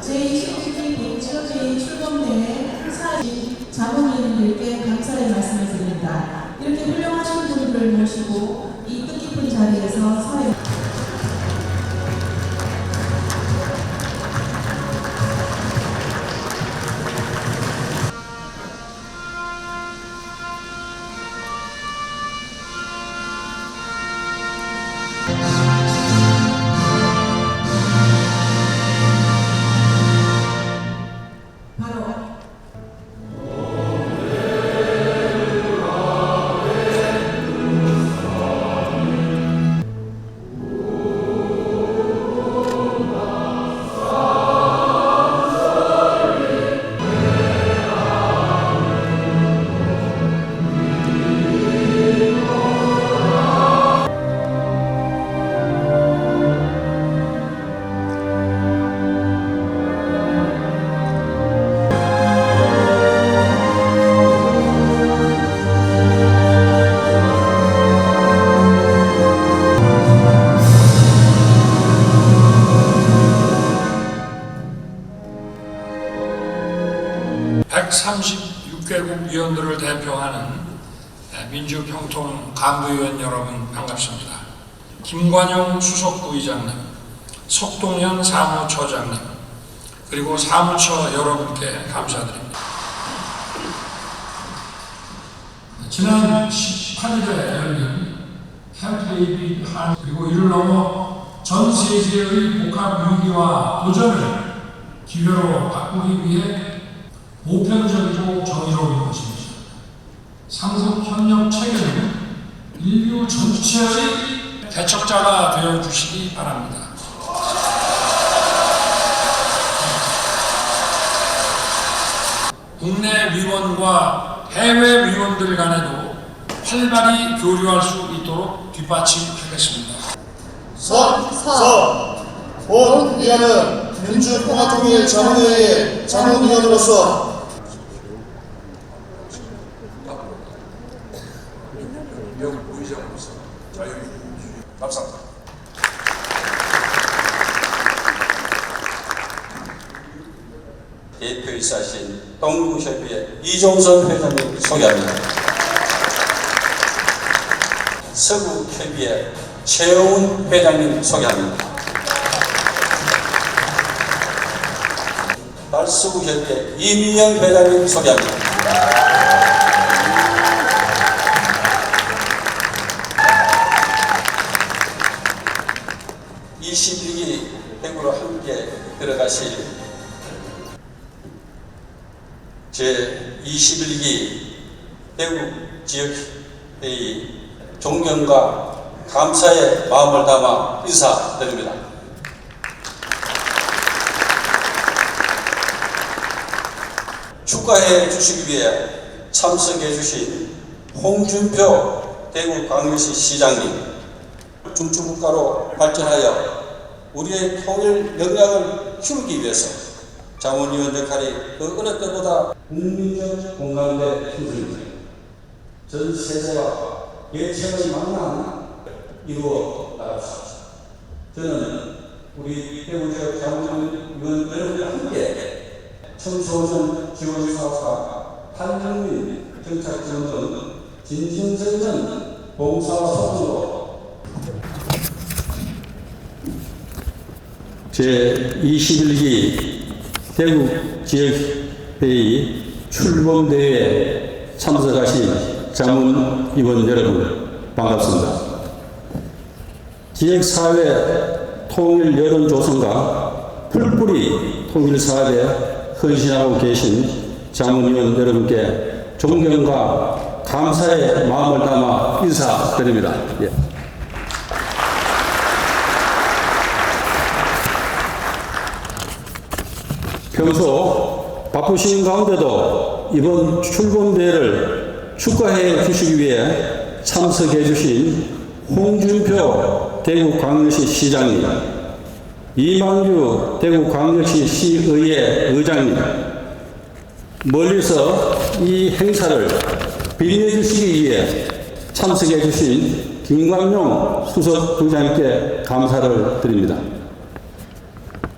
제22기 지역주의 출범대회 자문위원님들께 감사의 말씀을 드립니다. 이렇게 훌륭하신 분들을 모시고 이 뜻깊은 자리에서 사회 (136개국) 위원들을 대표하는 민주평통 간부위원 여러분 반갑습니다. 김관영 수석부의장님, 석동현 사무처장님, 그리고 사무처 여러분께 감사드립니다. 지난 18일에 열린 캠프 그리고 이를 넘어 전 세계의 복합 위기와 도전을 기회로 바꾸기 위해 보편적이고 정의로운 것입니다. 상속 협력 체계는 인류 전체의 개척자가 되어 주시기 바랍니다. 국내 위원과 해외 위원들 간에도 활발히 교류할 수 있도록 뒷받침하겠습니다. 본 위원은 민주평화통일자문회의 자문위원으로서 의장으로서 자유민주주의 감사합니다. 대표이사신 동국협의회 이종선 회장님 소개합니다. 서구협의회 최영훈 회장님 소개합니다. 달서구협의회 이민영 회장님 소개합니다. 21기 대구로 함께 들어가실 제21기 대구 지역회의 존경과 감사의 마음을 담아 인사드립니다. 축하해 주시기 위해 참석해 주신 홍준표 대구광역시 시장님, 중추국가로 발전하여 우리의 통일 역량을 키우기 위해서 자문위원 역할이 그 어느 때보다 국민적 공감대 힘입니다. 전 세대와 계층의 만남 이루어 나갑시다. 저는 우리 대구지역 자문위원 여러분과 함께 청소년 지원 사업과 한국민 정착 지원 등 진심성전 봉사와 소통으로 제21기 대구 지역회의 출범대회에 참석하신 자문위원 여러분 반갑습니다. 지역사회 통일 여론조성과 풀뿌리 통일사업에 헌신하고 계신 자문위원 여러분께 존경과 감사의 마음을 담아 인사드립니다. 예. 평소 바쁘신 가운데도 이번 출범대회를 축하해 주시기 위해 참석해 주신 홍준표 대구광역시 시장님, 이만규 대구광역시 시의회 의장님, 멀리서 이 행사를 빛내 주시기 위해 참석해 주신 김광용 수석부장님께 감사를 드립니다.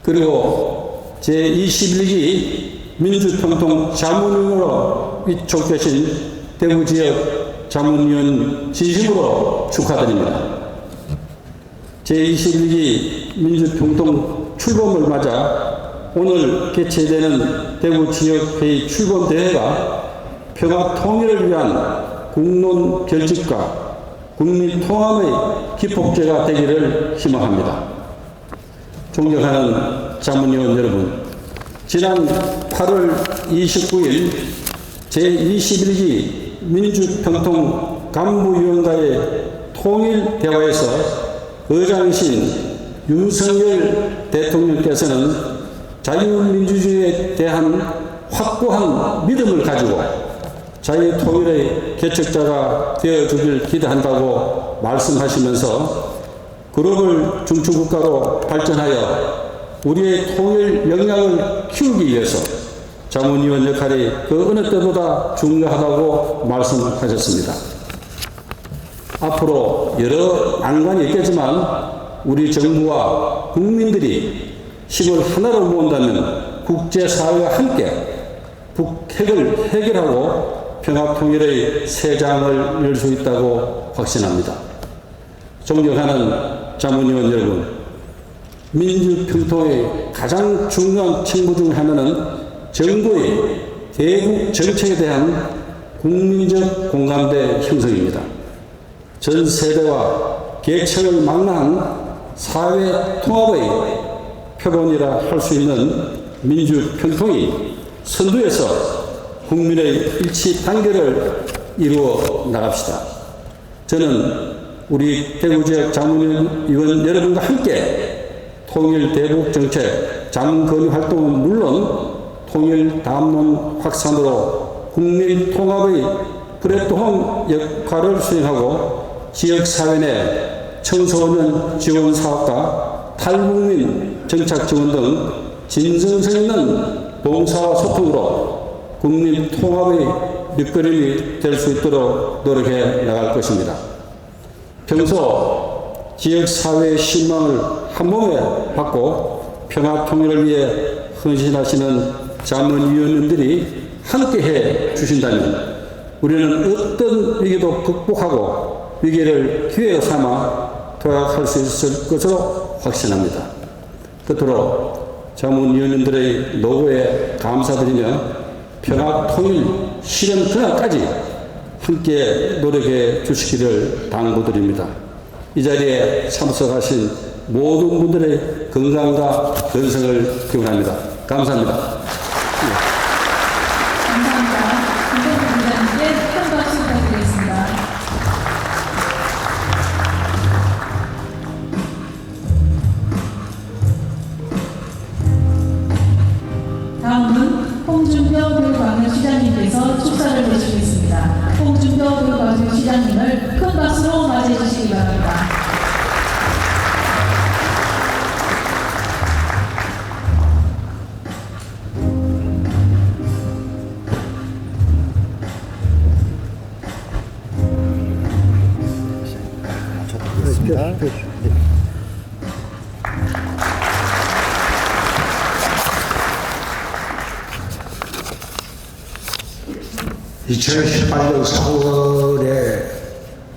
그리고 제21기 민주평통 자문위원으로 위촉되신 대구지역 자문위원 진심으로 축하드립니다. 제21기 민주평통 출범을 맞아 오늘 개최되는 대구지역회의 출범대회가 평화통일을 위한 국론 결집과 국민통합의 기폭제가 되기를 희망합니다. 존경하는 자문위원 여러분, 지난 8월 29일 제21기 민주평통 간부위원과의 통일대화에서 의장이신 윤석열 대통령께서는 자유민주주의에 대한 확고한 믿음을 가지고 자유통일의 개척자가 되어주길 기대한다고 말씀하시면서 글로벌 중추국가로 발전하여 우리의 통일 역량을 키우기 위해서 자문위원 역할이 그 어느 때보다 중요하다고 말씀하셨습니다. 앞으로 여러 난관이 있겠지만 우리 정부와 국민들이 힘을 하나로 모은다면 국제사회와 함께 북핵을 해결하고 평화통일의 새 장을 열 수 있다고 확신합니다. 존경하는 자문위원 여러분, 민주평통의 가장 중요한 책무 중 하나는 정부의 대북 정책에 대한 국민적 공감대 형성입니다. 전 세대와 계층을 망라한 사회 통합의 표본이라 할 수 있는 민주평통이 선두에서 국민의 일치 단결을 이루어 나갑시다. 저는 우리 대구지역 자문위원 여러분과 함께 통일 대북 정책 자문 건의 활동은 물론 통일 담론 확산으로 국민 통합의 플랫폼 역할을 수행하고 지역사회 내 청소년 지원 사업과 탈북민 정착 지원 등 진정성 있는 봉사와 소통으로 국민 통합의 밑거름이 될 수 있도록 노력해 나갈 것입니다. 평소 지역사회의 신망을 한몸에 받고 평화 통일을 위해 헌신하시는 자문위원님들이 함께해 주신다면 우리는 어떤 위기도 극복하고 위기를 기회로 삼아 도약할 수 있을 것으로 확신합니다. 끝으로 자문위원님들의 노고에 감사드리며 평화 통일 실현 그날까지 함께 노력해 주시기를 당부드립니다. 이 자리에 참석하신 모든 분들의 건강과 건승을 기원합니다. 감사합니다. 감사합니다. 김정은 부장님께 큰 박수 부탁드리겠습니다. 다음은 홍준표 대구광역시장님께서 축사를 해주시겠습니다. 홍준표 대구광역시장님을 큰 박수로 맞이해 주시기 바랍니다. 네. 2018년 4월에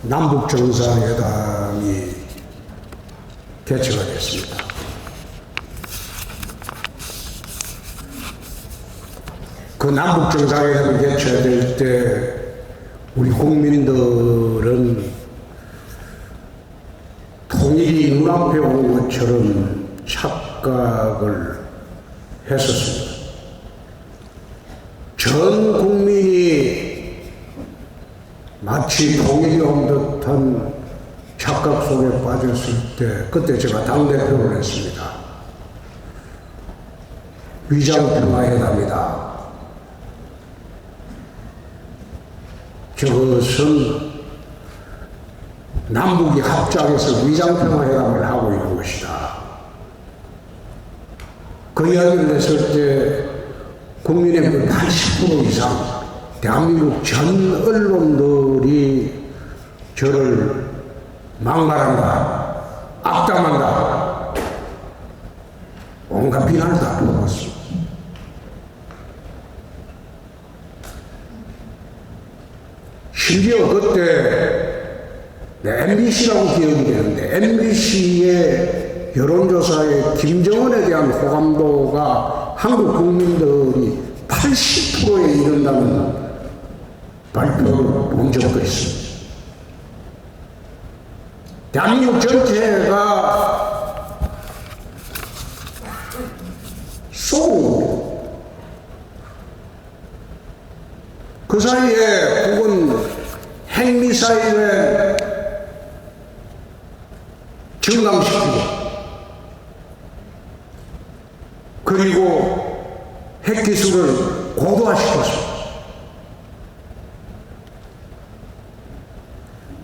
남북정상회담이 개최가 됐습니다. 그 남북정상회담이 개최될 때 우리 국민들은 통일이 눈앞에 온 것처럼 착각을 했었습니다. 전 국민이 마치 통일이 온 듯한 착각 속에 빠졌을 때 그때 제가 당대표를 했습니다. 위장평화회담이다. 저것은 남북이 합작해서 위장평화회담을 하고 있는 것이다. 그 이야기를 했을 때 국민의 80% 이상 대한민국 전 언론들이 저를 막말한다, 악담한다, 온갖 비난을 다 들어봤습니다. 심지어 그때 MBC라고 기억이 되는데 MBC의 여론조사에 김정은에 대한 호감도가 한국 국민들이 80%에 이른다는 발표를 본 적도 있습니다. 대한민국 전체가 쏘고 그 사이에 북은 핵미사일에 증강시키고 그리고 핵기술을 고도화시켰습니다.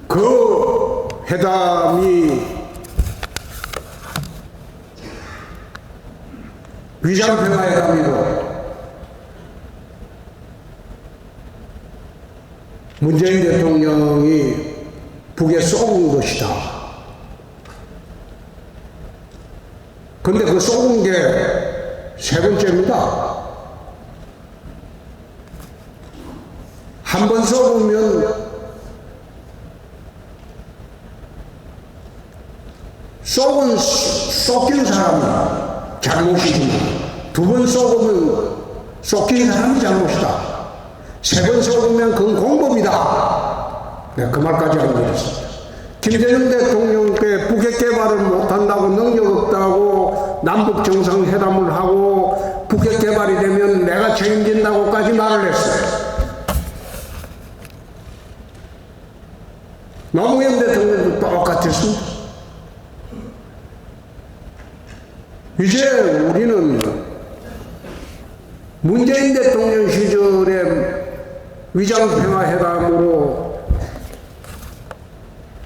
그 회담이 위장평화회담이고 문재인 대통령이 북에 쏘은 것이다. 근데 그 쏘은 게 세 번째입니다. 한 번 쏘으면 쏘긴 사람이 잘못이지만 두 번 쏘으면 쏘긴 사람이 잘못이다. 세 번 쏘으면 그건 공범이다. 네, 그 말까지 하고 있습니다. 김대중 대통령께 북핵 개발을 못한다고 능력 없다고 남북 정상회담을 하고 북핵 개발이 되면 내가 책임진다고까지 말을 했어요. 노무현 대통령도 똑같았습니다. 이제 우리는 문재인 대통령 시절에 위장평화회담으로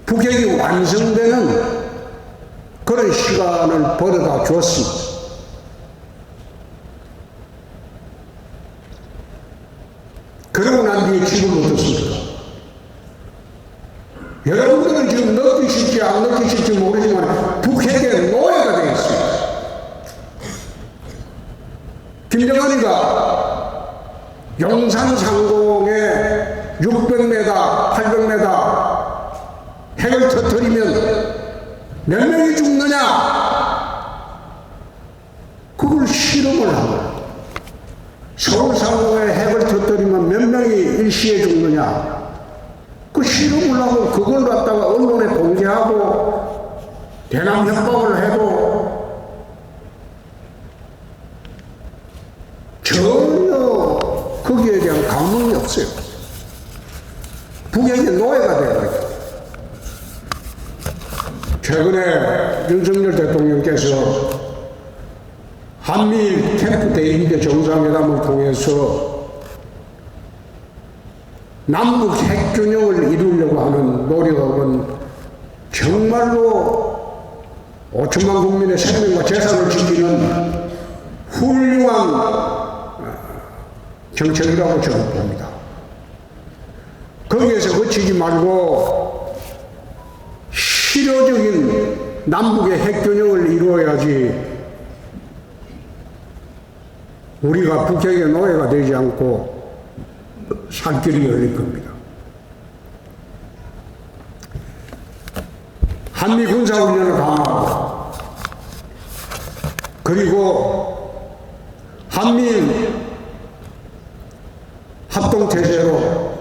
북핵이 완성되는 그런 시간을 벌어다 줬습니다. 그러고 난 뒤에 지금 어떻습니까? 여러분들은 지금 느끼실지 안 느끼실지 모르지만 북핵의 노예가 되어 있습니다. 김정은이가 용산 상공에 600m, 800m 핵을 터뜨리면 몇 명이 죽느냐? 그걸 실험을 하고 서울 상공에 핵을 터뜨리면 몇 명이 일시에 죽느냐? 그 실험을 하고 그걸 갖다가 언론에 공개하고 대남 협박을 해도 전혀 거기에 대한 감흥이 없어요. 북핵의 노예가 되어요. 최근에 윤석열 대통령께서 한미일 캠프 대인대 정상회담을 통해서 남북 핵균형을 이루려고 하는 노력은 정말로 5천만 국민의 생명과 재산을 지키는 훌륭한 정책이라고 저는 봅니다. 거기에서 그치지 말고 실효적인 남북의 핵균형을 이루어야지 우리가 북핵의 노예가 되지 않고 살 길이 열릴 겁니다. 한미 군사훈련을 강화하고 그리고 한미일 합동태세로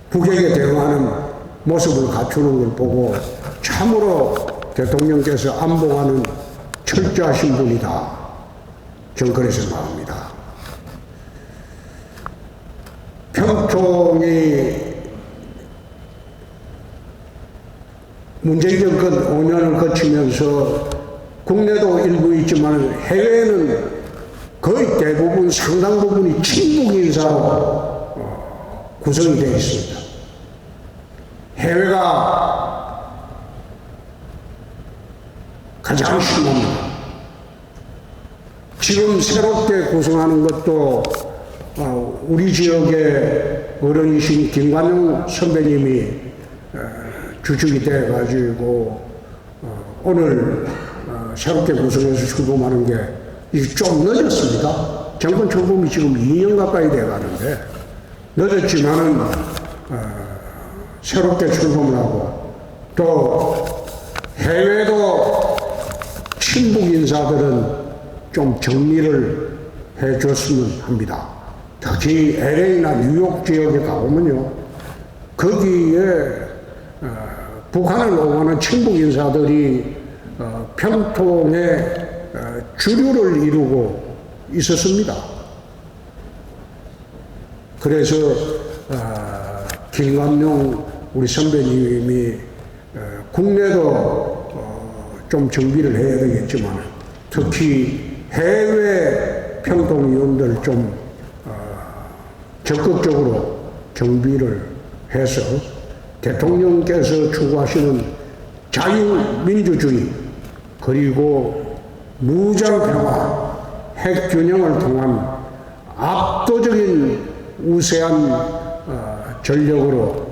북핵에 대응하는 모습을 갖추는 걸 보고 참으로 대통령께서 안보관은 철저하신 분이다. 저는 그래서 말합니다. 평통이 문재인 정권 5년을 거치면서 국내도 일부 있지만 해외에는 거의 대부분 상당 부분이 친북 인사로 구성이 되어 있습니다. 해외가 가장 심합니다. 지금 새롭게 구성하는 것도 우리 지역의 어른이신 김관용 선배님이 주축이 돼가지고 오늘 새롭게 구성해서 출범하는 게 좀 늦었습니다. 정권 출범이 지금 2년 가까이 돼가는데 늦었지만은 새롭게 출범을 하고 또 해외도 친북 인사들은 좀 정리를 해줬으면 합니다. 특히 LA나 뉴욕 지역에 가보면요, 거기에 북한을 옹호하는 친북 인사들이 평통의 주류를 이루고 있었습니다. 그래서 김관용 우리 선배님이 국내도 좀 정비를 해야 되겠지만 특히 해외 평통위원들 좀 적극적으로 정비를 해서 대통령께서 추구하시는 자유민주주의 그리고 무장평화, 핵균형을 통한 압도적인 우세한 전력으로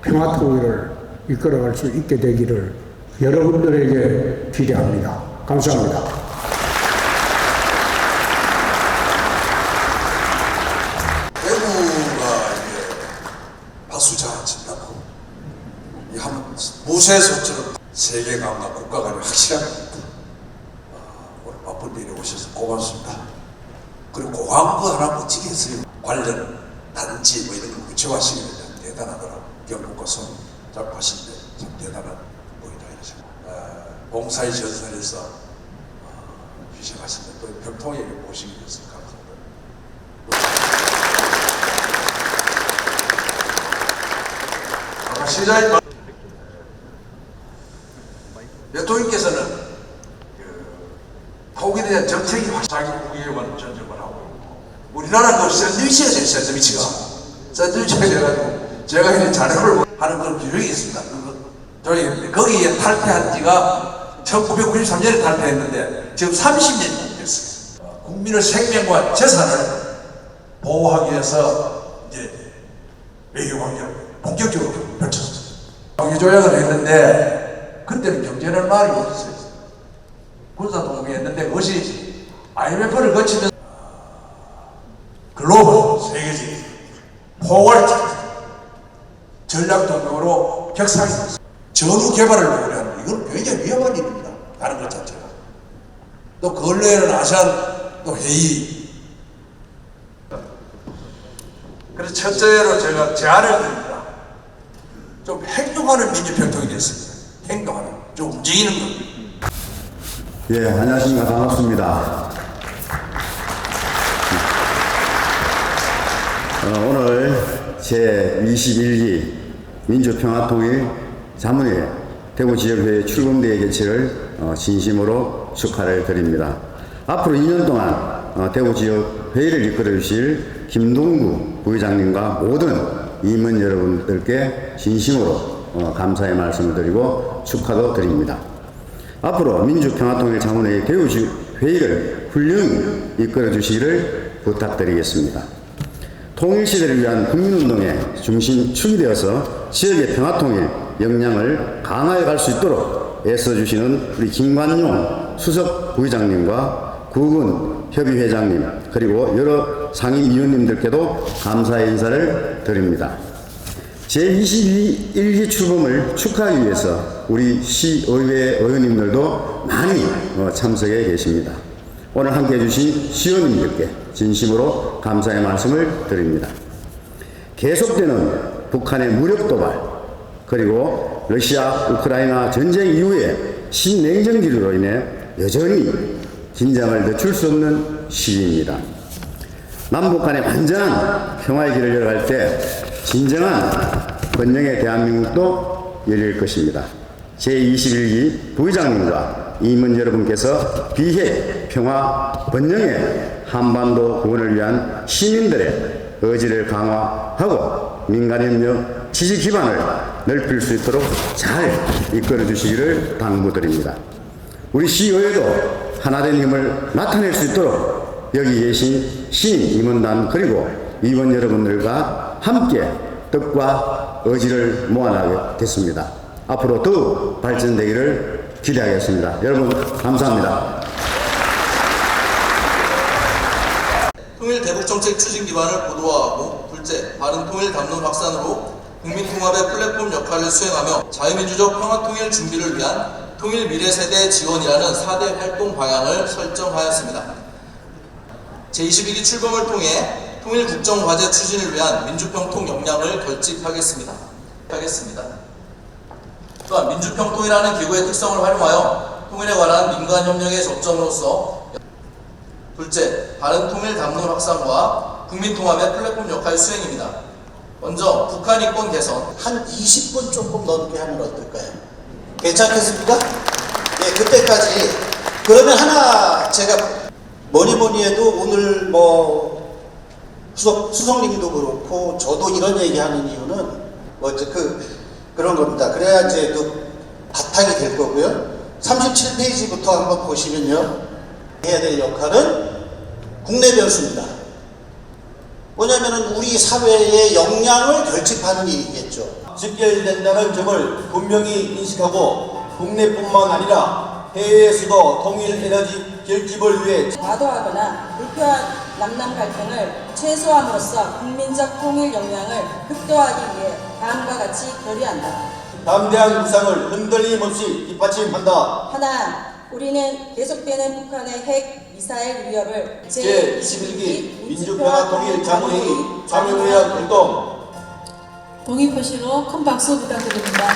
평화통일을 이끌어갈 수 있게 되기를 여러분들에게 기대합니다. 감사합니다. 대구가 이게 박수자 친다고 이 한 무쇠소처럼 세계 간과 국가 간이 확실합니다. 오늘 바쁜 일에 오셔서 고맙습니다. 그리고 고광도 하나 멋지게 했어요. 관련 단지 뭐 이런 걸 구체화시키는 데 대단하더라고. 경북과 손 잡고 하시는데 참 대단한 분이다 이러죠. 봉사의 전선에서 희생하시는 또 병통에게 모시기 위해서 감사합니다. 아까 시장님 대통령께서는 독일에 대한 정책이 자기 국익에만 전쟁을 하고 우리나라 그 샌드위치가 있어요. 샌드위치가 돼가지고 제가 이제 자료를 하는 그런 기록이 있습니다. 저희 거기에 탈퇴한 지가 1993년에 탈퇴했는데 지금 30년이 됐어요. 국민의 생명과 재산을 보호하기 위해서 이제 외교관계를 본격적으로 펼쳤어요. 관계조약을 했는데 그때는 경제는 말이 없었어요. 군사동맹했는데 그것이 IMF를 거치면서 글로벌 세계적인 포괄적 전략동맹으로 격상이 됐어요. 전후 개발을 요구하는 이건 굉장히 위험한 일입니다. 다른 것 자체가. 또 근래에는 아세안 또 회의. 그래서 첫째로 제가 제안을 드립니다. 좀 행동하는 민주평통이 됐습니다. 행동하는, 좀 움직이는 것. 예, 안녕하십니까. 반갑습니다. 오늘 제21기 민주평화통일 자문회 대구지역회의 출범대회 개최를 진심으로 축하를 드립니다. 앞으로 2년 동안 대구지역회의를 이끌어 주실 김동구 부회장님과 모든 임원 여러분들께 진심으로 감사의 말씀을 드리고 축하도 드립니다. 앞으로 민주평화통일 자문회의 대구회의를 훌륭히 이끌어 주시기를 부탁드리겠습니다. 통일시대를 위한 국민운동의 중심축이 되어서 지역의 평화통일 역량을 강화해 갈 수 있도록 애써주시는 우리 김관용 수석 부의장님과 구군 협의회장님 그리고 여러 상임위원님들께도 감사의 인사를 드립니다. 제21기 출범을 축하하기 위해서 우리 시의회 의원님들도 많이 참석해 계십니다. 오늘 함께해 주신 시의원님들께 진심으로 감사의 말씀을 드립니다. 계속되는 북한의 무력 도발 그리고 러시아 우크라이나 전쟁 이후에 신냉전기로 인해 여전히 긴장을 늦출 수 없는 시기입니다. 남북 간의 완전한 평화의 길을 열어갈 때 진정한 번영의 대한민국도 열릴 것입니다. 제21기 부의장님과 임원 여러분께서 비핵, 평화, 번영의 한반도 구원을 위한 시민들의 의지를 강화하고 민간협력 지지 기반을 넓힐 수 있도록 잘 이끌어 주시기를 당부드립니다. 우리 시의회도 하나된 힘을 나타낼 수 있도록 여기 계신 신임 임원단 그리고 위원 여러분들과 함께 뜻과 의지를 모아나게 됐습니다. 앞으로 더 발전되기를 기대하겠습니다. 여러분 감사합니다. 통일 대북정책 추진 기반을 고도화하고 둘째, 바른 통일 담론 확산으로 국민통합의 플랫폼 역할을 수행하며 자유민주적 평화통일 준비를 위한 통일 미래세대 지원이라는 4대 활동 방향을 설정하였습니다. 제22기 출범을 통해 통일 국정과제 추진을 위한 민주평통 역량을 결집하겠습니다. 또한 민주평통이라는 기구의 특성을 활용하여 통일에 관한 민간협력의 접점으로서 둘째, 바른 통일 담론 확산과 국민통합의 플랫폼 역할 수행입니다. 먼저 북한 이권 개선 한 20분 조금 넘게 하면 어떨까요? 괜찮겠습니까? 예, 그때까지. 그러면 하나 제가 뭐니 해도 오늘 뭐 수석님도 그렇고 저도 이런 얘기하는 이유는 뭐 그런 겁니다. 그래야 이제 바탕이 될 거고요. 37페이지부터 한번 보시면요. 해야 될 역할은 국내 변수입니다. 뭐냐면은 우리 사회의 역량을 결집하는 일이겠죠. 직결된다는 점을 분명히 인식하고 국내뿐만 아니라 해외에서도 통일 에너지 결집을 위해 과도하거나 불필요한 남남 갈등을 최소화함으로써 국민적 통일 역량을 극대화하기 위해 다음과 같이 결의한다. 담대한 구상을 흔들림 없이 뒷받침한다. 하나, 우리는 계속되는 북한의 핵, 미사일 위협을 제21기 민주평화통일자문회의 참여의원 활동 동의 표시로 큰 박수 부탁드립니다.